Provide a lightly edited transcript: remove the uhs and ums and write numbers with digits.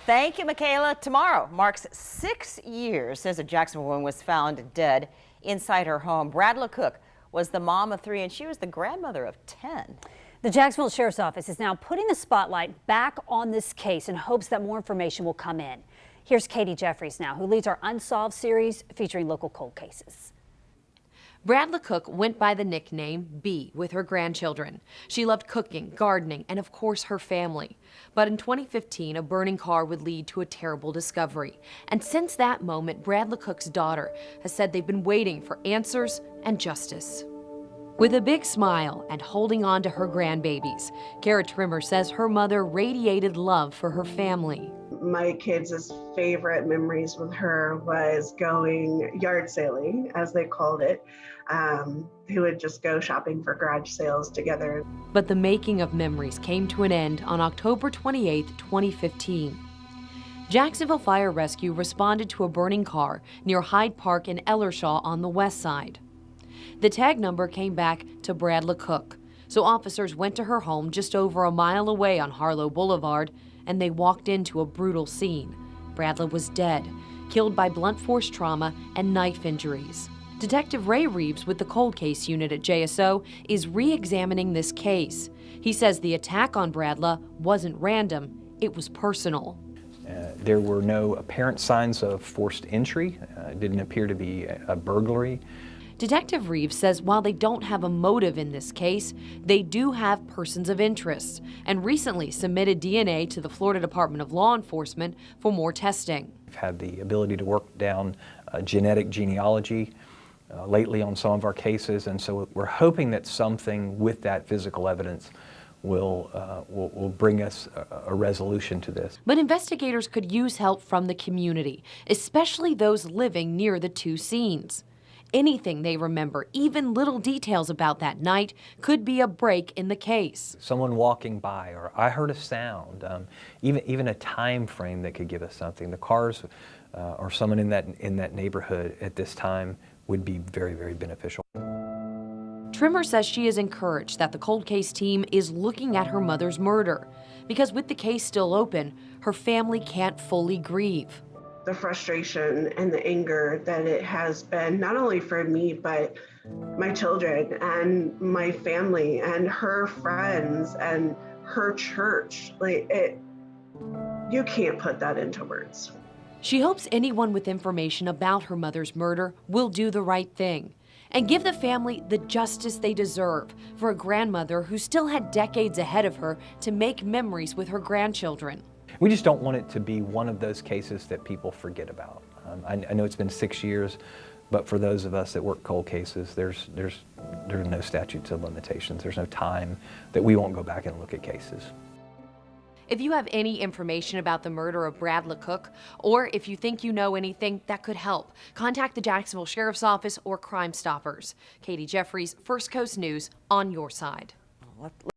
Thank you, Michaela. Tomorrow marks 6 years since a Jacksonville woman was found dead inside her home. Bradla Cook was the mom of 3 and she was the grandmother of 10. The Jacksonville Sheriff's Office is now putting the spotlight back on this case in hopes that more information will come in. Here's Katie Jeffries now, who leads our Unsolved series featuring local cold cases. Bradla Cook went by the nickname B with her grandchildren. She loved cooking, gardening, and of course her family. But in 2015, a burning car would lead to a terrible discovery. And since that moment, Bradla Cook's daughter has said they've been waiting for answers and justice. With a big smile and holding on to her grandbabies, Kara Trimmer says her mother radiated love for her family. My kids' favorite memories with her was going yard sailing, as they called it. Who would just go shopping for garage sales together. But the making of memories came to an end on October 28, 2015. Jacksonville Fire Rescue responded to a burning car near Hyde Park in Ellershaw on the west side. The tag number came back to Bradla Cook, so officers went to her home just over a mile away on Harlow Boulevard, and they walked into a brutal scene. Bradla was dead, killed by blunt force trauma and knife injuries. Detective Ray Reeves with the Cold Case Unit at JSO is re-examining this case. He says the attack on Bradla wasn't random, it was personal. There were no apparent signs of forced entry. It didn't appear to be a burglary. Detective Reeves says while they don't have a motive in this case, they do have persons of interest and recently submitted DNA to the Florida Department of Law Enforcement for more testing. We've had the ability to work down genetic genealogy lately on some of our cases, and so we're hoping that something with that physical evidence will bring us a resolution to this. But investigators could use help from the community, especially those living near the two scenes. Anything they remember, even little details about that night, could be a break in the case. Someone walking by, or I heard a sound, even a time frame that could give us something. The cars or someone in that neighborhood at this time would be very, very beneficial. Trimmer says she is encouraged that the cold case team is looking at her mother's murder, because with the case still open, her family can't fully grieve. The frustration and the anger that it has been, not only for me, but my children and my family and her friends and her church, you can't put that into words. She hopes anyone with information about her mother's murder will do the right thing and give the family the justice they deserve for a grandmother who still had decades ahead of her to make memories with her grandchildren. We just don't want it to be one of those cases that people forget about. I know it's been 6 years, but for those of us that work cold cases, there's no statutes of limitations. There's no time that we won't go back and look at cases. If you have any information about the murder of Bradla Cook, or if you think you know anything that could help, contact the Jacksonville Sheriff's Office or Crime Stoppers. Katie Jeffries, First Coast News, on your side.